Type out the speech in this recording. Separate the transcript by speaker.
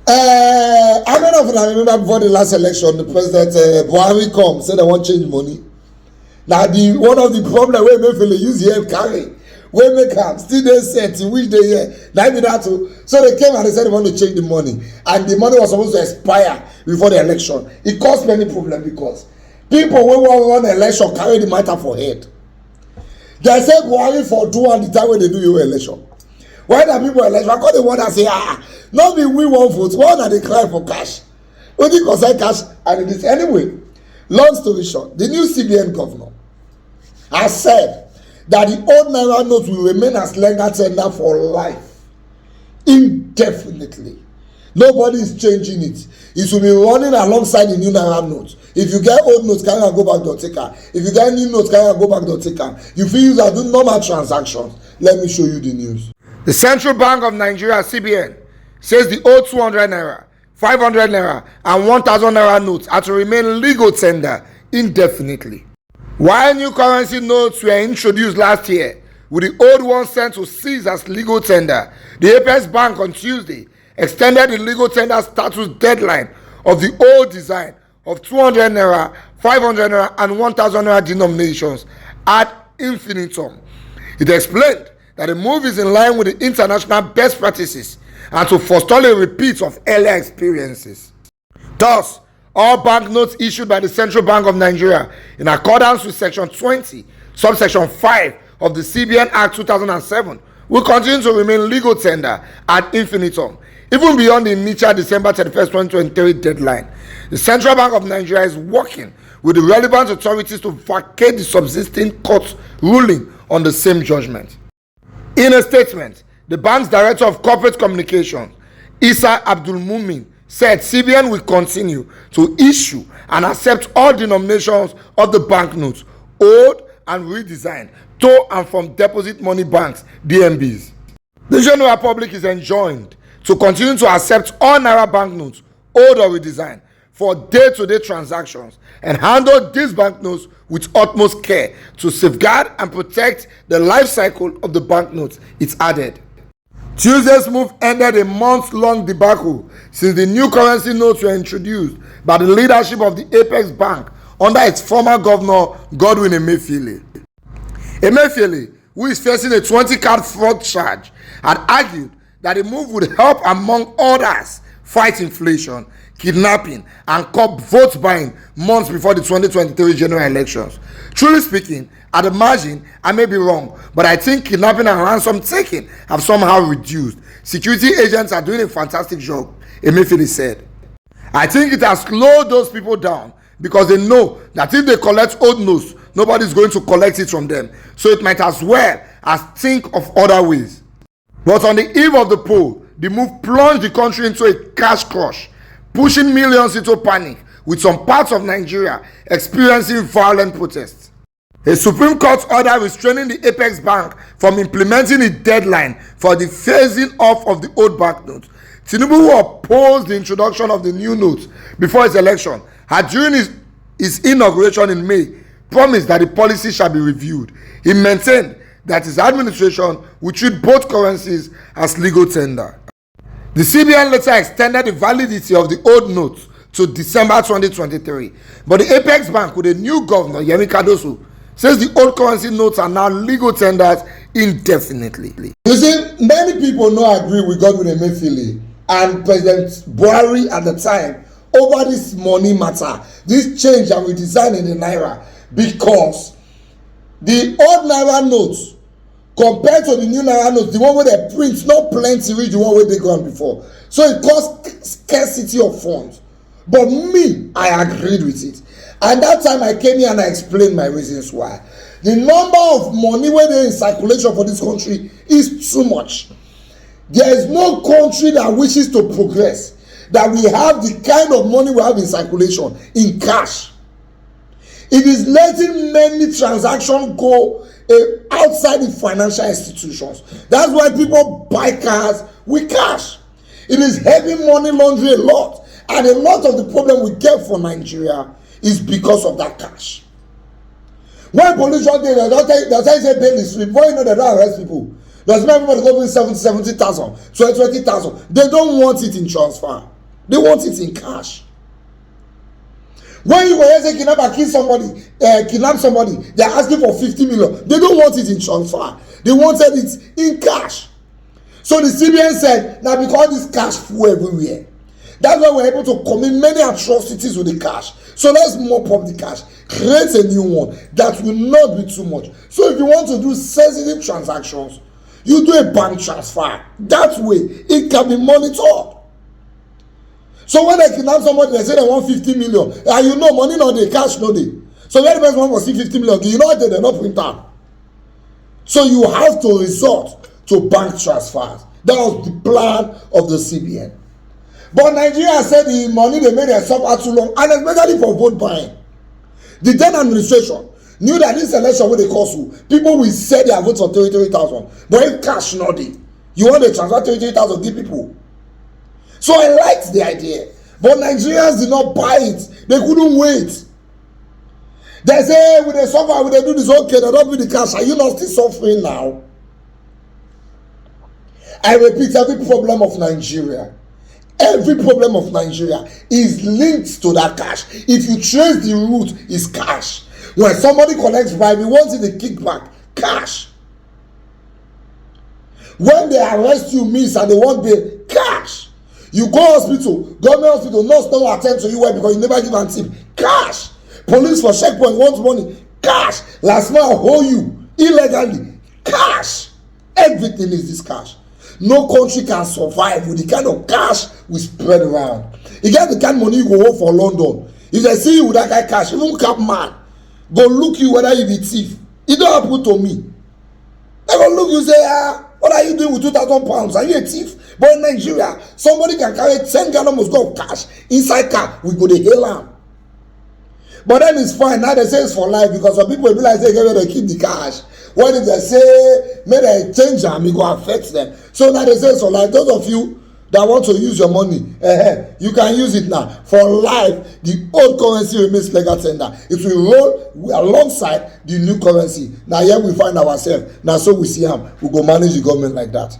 Speaker 1: How many of you remember before the last election, the president Buhari come say they want change money? Now one of the problem wey Emefiele use here carry, wey make am still dey set in which dey here. Na be that too. So they came and they said they want to change the money, and the money was supposed to expire before the election. It caused many problems because people wey wan run election carry the matter for head. They say Buhari for do am the time wey they do your election. Why the people election? I call the one that say no be we wan vote, one that dey cry for cash. Only concern cash and it is anyway. Long story short, the new CBN governor has said that the old Naira note will remain as legal tender for life, indefinitely. Nobody is changing it. It will be running alongside the new Naira note. If you get old notes, carry and go back to take am. If you get new notes, carry and go back to take am. You fit use and do normal transactions. Let me show you the news. The Central Bank of Nigeria, CBN, says the old 200 Naira, 500 Naira, and 1,000 Naira notes are to remain legal tender indefinitely. While new currency notes were introduced last year, with the old ones sent to cease as legal tender, the Apex Bank on Tuesday extended the legal tender status deadline of the old design of 200 Naira, 500 Naira, and 1,000 Naira denominations ad infinitum. It explained that the move is in line with the international best practices and to forestall a repeat of earlier experiences. Thus, all banknotes issued by the Central Bank of Nigeria in accordance with Section 20, subsection 5 of the CBN Act 2007 will continue to remain legal tender ad infinitum, even beyond the initial December 31st, 2023 deadline. The Central Bank of Nigeria is working with the relevant authorities to vacate the subsisting court ruling on the same judgment. In a statement, the bank's Director of Corporate Communications, Issa Abdul Mumin, said CBN will continue to issue and accept all denominations of the banknotes, old and redesigned, to and from deposit money banks, DMBs. The general public is enjoined to continue to accept all Naira banknotes, old or redesigned, for day-to-day transactions and handle these banknotes with utmost care to safeguard and protect the life cycle of the banknotes, it's added. Tuesday's move ended a month-long debacle since the new currency notes were introduced by the leadership of the Apex Bank under its former governor, Godwin Emefiele. Emefiele, who is facing a 20-card fraud charge, had argued that the move would help, among others, fight inflation, kidnapping, and curb vote buying months before the 2023 general elections. Truly speaking, at the margin, I may be wrong, but I think kidnapping and ransom taking have somehow reduced. Security agents are doing a fantastic job, Emefiele said. I think it has slowed those people down because they know that if they collect old notes, nobody is going to collect it from them. So it might as well as think of other ways. But on the eve of the poll, the move plunged the country into a cash crush, pushing millions into panic, with some parts of Nigeria experiencing violent protests. A Supreme Court order restraining the Apex Bank from implementing a deadline for the phasing off of the old banknotes. Tinubu, who opposed the introduction of the new notes before his election, had during his inauguration in May promised that the policy shall be reviewed. He maintained that his administration would treat both currencies as legal tender. The CBN later extended the validity of the old notes to December 2023, but the Apex Bank, with a new governor, Yemi Cardoso, says the old currency notes are now legal tenders indefinitely. You see, many people no agree with Godwin Emefiele and President Buhari at the time over this money matter, this change and redesign in the Naira, because the old Naira notes compared to the new Naira notes, the one where they print not plenty reach the one where they gone before, so it caused scarcity of funds. But me, I agreed with it, and that time I came here and I explained my reasons why. The number of money where they in circulation for this country is too much. There is no country that wishes to progress that we have the kind of money we have in circulation in cash. It is letting many transactions go outside the financial institutions. That's why people buy cars with cash. It is heavy money laundering a lot, and a lot of the problem we get for Nigeria is because of that cash. When police are there, they'll say bail is free. Before you know, they don't arrest people. There's not everybody go bring 70,000, 20,000. They don't want it in transfer. They want it in cash. When you go say kidnap somebody, they're asking for 50 million. They don't want it in transfer. They wanted it in cash. So the CBN said, now because this cash flew everywhere, that's why we're able to commit many atrocities with the cash. So let's mop up the cash, create a new one that will not be too much. So if you want to do sensitive transactions, you do a bank transfer. That way, it can be monitored. So when they kidnap somebody, they say they want 50 million. And you know, money no dey, cash no dey. So when the person want to see 50 million, you know they're not print out. So you have to resort to bank transfers. That was the plan of the CBN. But Nigeria said the money they made them suffer too long, and especially for vote buying. The then administration knew that this election wey dey cost you, people will sell their votes for 33,000. But if cash no dey, you want to transfer 33,000 give people. So I liked the idea, but Nigerians did not buy it. They couldn't wait. They say, hey, we dey suffer, we dey do this, okay, they don't give the cash. Are you not still suffering now? I repeat, every problem of Nigeria is linked to that cash. If you trace the root, it's cash. When somebody collects bribe, he wants it a kickback, cash. When they arrest you, miss, and they want bail, cash. You go hospital, government hospital, nurse don't attend to you well because you never give an tip, cash. Police for checkpoint wants money, cash. Last man hold you illegally, cash. Everything is this cash. No country can survive with the kind of cash we spread around. You get the kind of money you go hold for London. If they see you with that kind of cash, even cap man go look you whether you be thief. It don't happen to me. They go look you say, what are you doing with 2,000 pounds? Are you a thief? But in Nigeria, somebody can carry 10 gallons of cash inside car. We go to hail am. But then it's fine. Now they say it's for life because some people will be like, say, get ready to keep the cash. What if they say, may they change them, it go affect them. So now they say it's for life. Those of you that want to use your money, you can use it now. For life, the old currency remains legal tender. It will roll alongside the new currency. Now here we find ourselves. Now so we see them. We go manage the government like that.